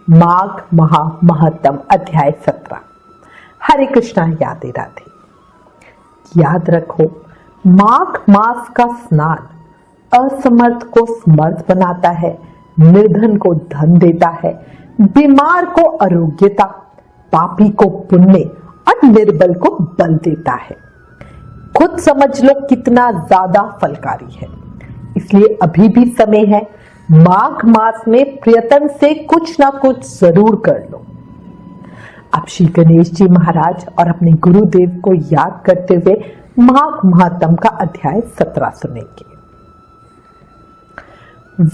माघ महा महत्तम अध्याय 17। हरे कृष्णा, यादे राधे। याद रखो, माघ मास का स्नान असमर्थ को समर्थ बनाता है, निर्धन को धन देता है, बीमार को आरोग्यता, पापी को पुण्य और निर्बल को बल देता है। खुद समझ लो कितना ज्यादा फलकारी है। इसलिए अभी भी समय है, माघ मास में प्रयत्न से कुछ ना कुछ जरूर कर लो। अब श्री गणेश जी महाराज और अपने गुरुदेव को याद करते हुए माघ महात्म का अध्याय 17 सुनेंगे।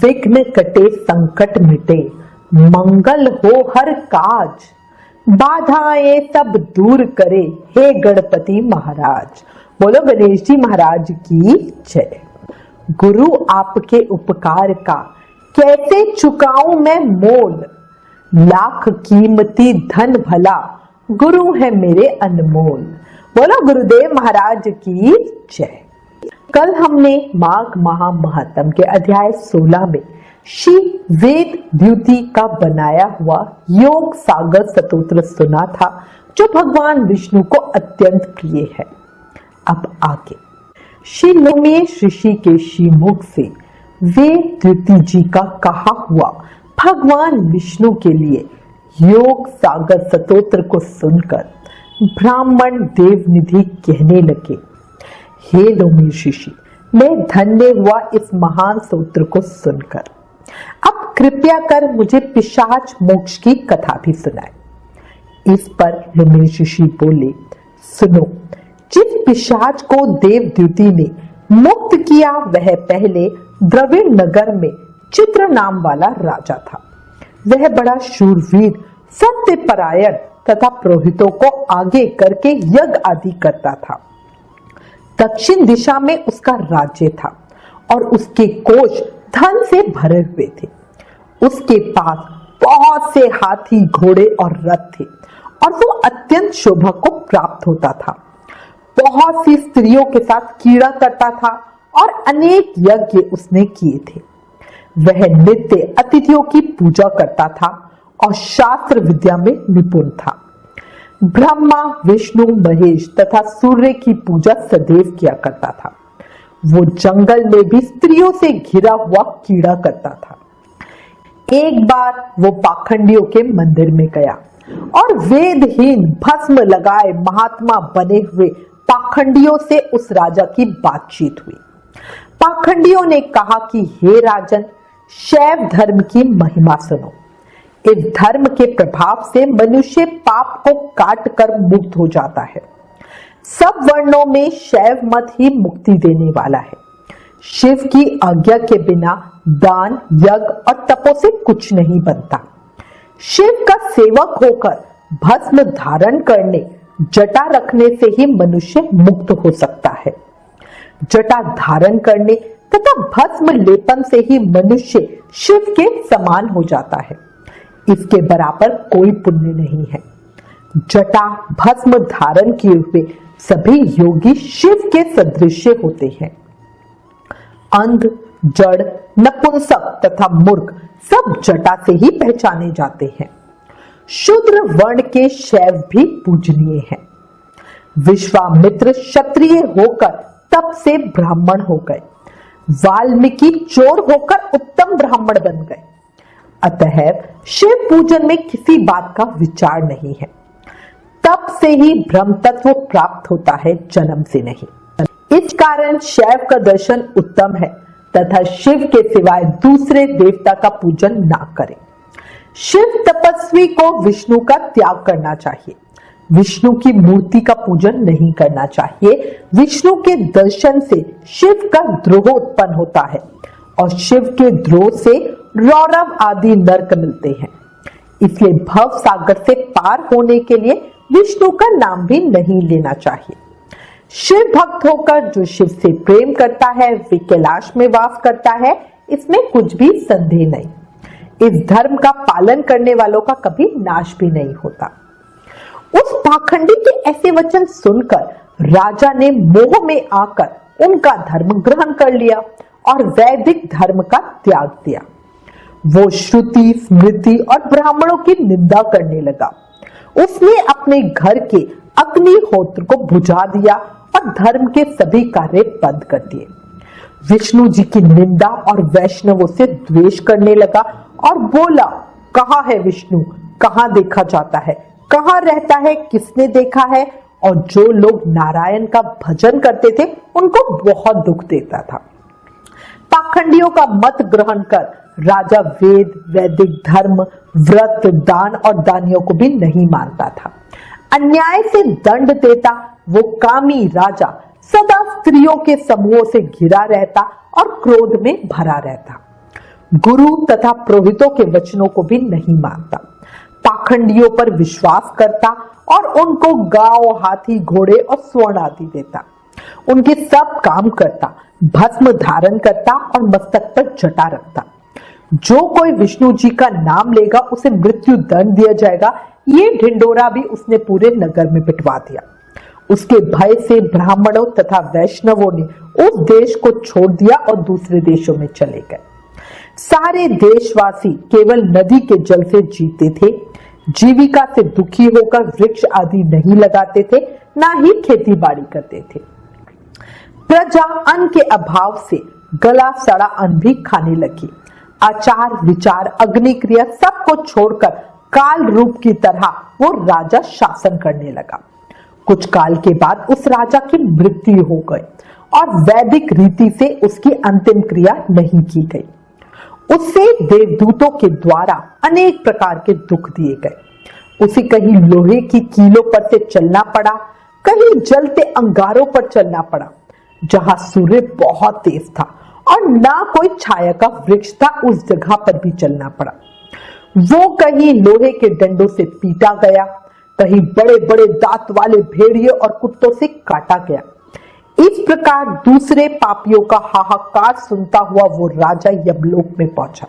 विघ्न कटे संकट मिटे, मंगल हो हर काज, बाधाएं सब दूर करे हे गणपति महाराज। बोलो गणेश जी महाराज की जय। गुरु आपके उपकार का कैसे चुकाऊं मैं मोल, लाख कीमती धन भला गुरु है मेरे अनमोल। बोलो गुरुदेव महाराज की जय। कल हमने माघ महा महत्तम के अध्याय 16 में श्री वेद द्युति का बनाया हुआ योग सागर स्तोत्र सुना था, जो भगवान विष्णु को अत्यंत प्रिय है। अब आगे श्री लोमेश ऋषि के श्रीमुख से वेद द्युति जी का कहा हुआ भगवान विष्णु के लिए योग सागर स्तोत्र को सुनकर ब्राह्मण देवनिधि कहने लगे, हे लोमेश ऋषि, मैं धन्य हुआ इस महान स्तोत्र को सुनकर। अब कृपया कर मुझे पिशाच मोक्ष की कथा भी सुनाए। इस पर लोमेश ऋषि बोले, सुनो, जिस पिशाच को देवद्युति ने मुक्त किया वह पहले द्रविड़ नगर में चित्र नाम वाला राजा था। वह बड़ा शूरवीर, सत्यपरायण तथा पुरोहितों को आगे करके यज्ञ आदि करता था। दक्षिण दिशा में उसका राज्य था और उसके कोष धन से भरे हुए थे। उसके पास बहुत से हाथी, घोड़े और रथ थे और वो अत्यंत शोभा को प्राप्त होता था। बहुत सी स्त्रियों के साथ कीड़ा करता था और अनेक यज्ञ उसने किए थे। वह नित्य अतिथियों की पूजा करता था और शास्त्र विद्या में निपुण था। ब्रह्मा, विष्णु, महेश तथा सूर्य की पूजा सदैव किया करता था। वो जंगल में भी स्त्रियों से घिरा हुआ कीड़ा करता था। एक बार वो पाखंडियों के मंदिर में गया और वेदहीन भस्म लगाए महात्मा बने हुए पाखंडियों से उस राजा की बातचीत हुई। पाखंडियों ने कहा कि हे राजन, शैव धर्म की महिमा सुनो। इस धर्म के प्रभाव से मनुष्य पाप को काट कर मुक्त हो जाता है। सब वर्णों में शैव मत ही मुक्ति देने वाला है। शिव की आज्ञा के बिना दान, यज्ञ और तपों से कुछ नहीं बनता। शिव का सेवक होकर भस्म धारण करने, जटा रखने से ही मनुष्य मुक्त हो सकता है। जटा धारण करने तथा भस्म लेपन से ही मनुष्य शिव के समान हो जाता है। इसके बराबर कोई पुण्य नहीं है। जटा भस्म धारण किए हुए सभी योगी शिव के सदृश होते हैं। अंध, जड़, नपुंसक तथा मूर्ख सब जटा से ही पहचाने जाते हैं। शूद्र वर्ण के शैव भी पूजनीय हैं। विश्वामित्र क्षत्रिय होकर तप से ब्राह्मण हो गए। वाल्मीकि चोर होकर उत्तम ब्राह्मण बन गए। अतः शिव पूजन में किसी बात का विचार नहीं है। तप से ही ब्रह्म तत्व प्राप्त होता है, जन्म से नहीं। इस कारण शैव का दर्शन उत्तम है तथा शिव के सिवाय दूसरे देवता का पूजन ना करें। शिव तपस्वी को विष्णु का त्याग करना चाहिए। विष्णु की मूर्ति का पूजन नहीं करना चाहिए। विष्णु के दर्शन से शिव का द्रोह उत्पन्न होता है और शिव के द्रोह से रौरव आदि नरक मिलते हैं। इसलिए भव सागर से पार होने के लिए विष्णु का नाम भी नहीं लेना चाहिए। शिव भक्त होकर जो शिव से प्रेम करता है वे कैलाश में वास करता है, इसमें कुछ भी संदेह नहीं। इस धर्म का पालन करने वालों का कभी नाश भी नहीं होता। उस पाखंडी के ऐसे वचन सुनकर राजा ने मोह में आकर उनका धर्म ग्रहण कर लिया और वैदिक धर्म का त्याग दिया। वो श्रुति, स्मृति और ब्राह्मणों की निंदा करने लगा। उसने अपने घर के अग्निहोत्र को बुझा दिया और धर्म के सभी कार्य बंद कर दिए। विष्णु जी की निंदा और वैष्णवों से द्वेष करने लगा और बोला, कहाँ है विष्णु, कहाँ देखा जाता है, कहाँ रहता है, किसने देखा है। और जो लोग नारायण का भजन करते थे उनको बहुत दुख देता था। पाखंडियों का मत ग्रहण कर राजा वेद, वैदिक धर्म, व्रत, दान और दानियों को भी नहीं मानता था। अन्याय से दंड देता वो कामी राजा सदा स्त्रियों के समूहों से घिरा रहता और क्रोध में भरा रहता। गुरु तथा पुरोहितों के वचनों को भी नहीं मानता, पाखंडियों पर विश्वास करता और उनको गांव, हाथी, घोड़े और स्वर्ण आदि देता। उनके सब काम करता, भस्म धारण करता और मस्तक पर जटा रखता। जो कोई विष्णु जी का नाम लेगा उसे मृत्यु दंड दिया जाएगा, ये ढिंडोरा भी उसने पूरे नगर में पिटवा दिया। उसके भय से ब्राह्मणों तथा वैष्णवों ने उस देश को छोड़ दिया और दूसरे देशों में चले गए। सारे देशवासी केवल नदी के जल से जीते थे, जीविका से दुखी होकर वृक्ष आदि नहीं लगाते थे, ना ही खेती बाड़ी करते थे। प्रजा अन्न के अभाव से गला सड़ा अन्न भी खाने लगी। आचार, विचार, अग्नि क्रिया सबको छोड़कर काल रूप की तरह वो राजा शासन करने लगा। कुछ काल के बाद उस राजा की मृत्यु हो गई और वैदिक रीति से उसकी अंतिम क्रिया नहीं की गई। उससे देवदूतों के द्वारा अनेक प्रकार के दुख दिए गए। उसे कहीं लोहे की कीलों पर से चलना पड़ा, कहीं जलते अंगारों पर चलना पड़ा। जहां सूर्य बहुत तेज था और ना कोई छाया का वृक्ष था, उस जगह पर भी चलना पड़ा। वो कहीं लोहे के डंडों से पीटा गया, कहीं बड़े बड़े दांत वाले भेड़िए और कुत्तों से काटा गया। इस प्रकार दूसरे पापियों का हाहाकार सुनता हुआ वो राजा यमलोक में पहुंचा।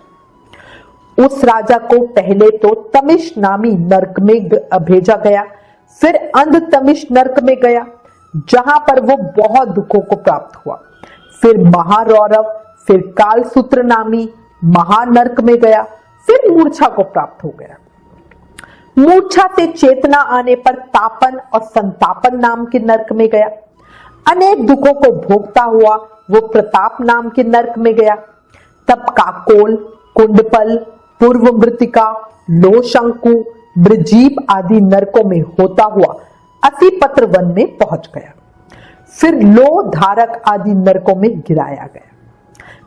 उस राजा को पहले तो तमिश नामी नरक में भेजा गया, फिर अंध तमिश नरक में गया, जहां पर वो बहुत दुखों को प्राप्त हुआ। फिर महारौरव, फिर कालसूत्र नामी महानर्क में गया, फिर मूर्छा को प्राप्त हो गया। मूर्छा से चेतना आने पर तापन और संतापन नाम के नरक में गया। अनेक दुखों को भोगता हुआ वो प्रताप नाम के नरक में गया। तब काकोल, कुंडपल, पूर्व मृतिका, लोशंकु, मृजीप आदि नरकों में होता हुआ असिपत्र वन में पहुंच गया। फिर लो धारक आदि नरकों में गिराया गया।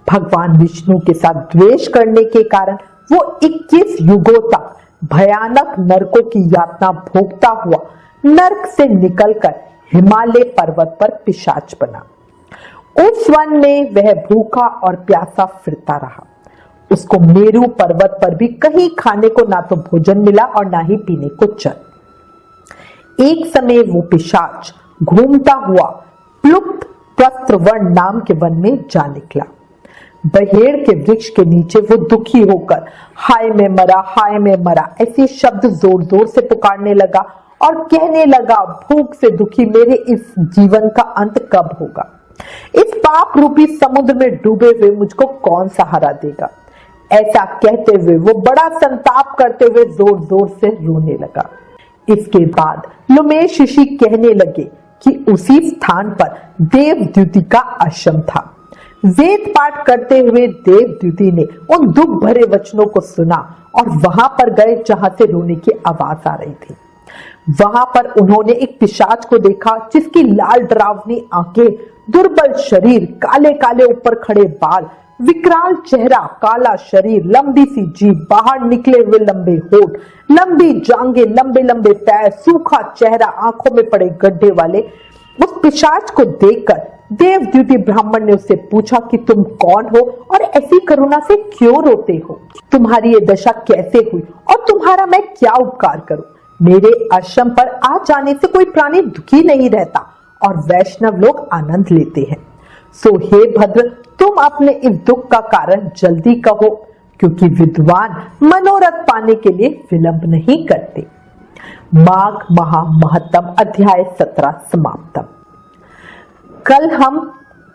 भगवान विष्णु के साथ द्वेष करने के कारण वो 21 युगों तक भयानक नरकों की यातना भोगता हुआ नरक से निकलकर हिमालय पर्वत पर पिशाच बना। उस वन में वह भूखा और प्यासा फिरता रहा। उसको मेरू पर्वत पर भी कहीं खाने को ना तो भोजन मिला और ना ही पीने को जल। एक समय वो पिशाच घूमता हुआ प्लुप्त प्रस्त्रवर्ण नाम के वन में जा निकला। बहेड़ के वृक्ष के नीचे वो दुखी होकर हाय मैं मरा, हाय मैं मरा ऐसे शब्द जोर जोर से पुकारने लगा और कहने लगा, भूख से दुखी मेरे इस जीवन का अंत कब होगा? इस पाप रूपी समुद्र में डूबे हुए मुझको कौन सहारा देगा? ऐसा कहते हुए वो बड़ा संताप करते हुए जोर जोर से रोने लगा। इसके बाद लुमेश ऋषि कहने लगे कि उसी स्थान पर देवद्युति का आश्रम था। वेद पाठ करते हुए देवद्युति ने उन दुख भरे वचनों को सुना और वहां पर गए जहां से रोने की आवाज आ रही थी। वहां पर उन्होंने एक पिशाच को देखा जिसकी लाल डरावनी आंखें, दुर्बल शरीर, काले काले ऊपर खड़े बाल, विकराल चेहरा, काला शरीर, लंबी सी जीभ, बाहर निकले हुए लंबे होठ, लंबी जांघें, लंबे लंबे पैर, सूखा चेहरा, आंखों में पड़े गड्ढे वाले उस पिशाच को देखकर देवद्युति ब्राह्मण ने उससे पूछा कि तुम कौन हो और ऐसी करुणा से क्यों रोते हो? तुम्हारी ये दशा कैसे हुई और तुम्हारा मैं क्या उपकार करूं? मेरे आश्रम पर आ जाने से कोई प्राणी दुखी नहीं रहता और वैष्णव लोग आनंद लेते हैं। सो हे भद्र, तुम अपने इस दुख का कारण जल्दी कहो, क्योंकि विद्वान मनोरथ पाने के लिए विलंब नहीं करते। माघ महा महत्तम अध्याय 17 समाप्तम। कल हम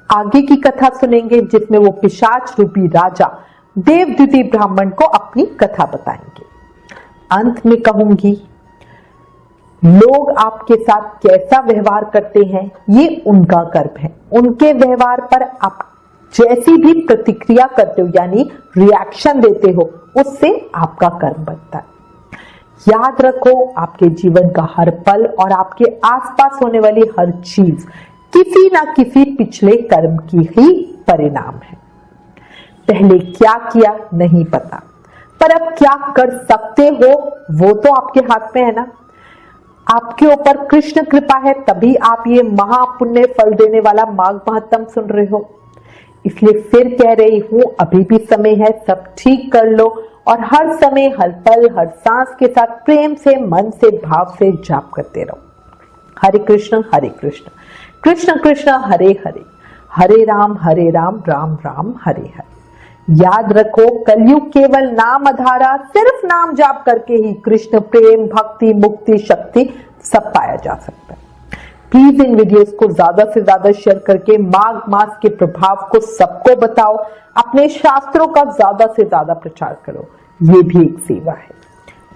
आगे की कथा सुनेंगे जिसमें वो पिशाच रूपी राजा देवदूती ब्राह्मण को अपनी कथा बताएंगे। अंत में कहूंगी, लोग आपके साथ कैसा व्यवहार करते हैं ये उनका कर्म है। उनके व्यवहार पर आप जैसी भी प्रतिक्रिया करते हो यानी रिएक्शन देते हो, उससे आपका कर्म बनता है। याद रखो, आपके जीवन का हर पल और आपके आसपास होने वाली हर चीज किसी ना किसी पिछले कर्म की ही परिणाम है। पहले क्या किया नहीं पता, पर अब क्या कर सकते हो वो तो आपके हाथ में है ना। आपके ऊपर कृष्ण कृपा है, तभी आप ये महापुण्य फल देने वाला माघ महात्म सुन रहे हो। इसलिए फिर कह रही हूं, अभी भी समय है, सब ठीक कर लो और हर समय, हर पल, हर सांस के साथ प्रेम से, मन से, भाव से जाप करते रहो। हरे कृष्ण कृष्ण कृष्ण हरे हरे राम राम राम हरे हरे। याद रखो, कलयुग केवल नाम आधारा, सिर्फ नाम जाप करके ही कृष्ण प्रेम, भक्ति, मुक्ति, शक्ति सब पाया जा सकता है। प्लीज इन वीडियोस को ज्यादा से ज्यादा शेयर करके माघ मास के प्रभाव को सबको बताओ। अपने शास्त्रों का ज्यादा से ज्यादा प्रचार करो, ये भी एक सेवा है।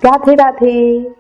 राधे राधे।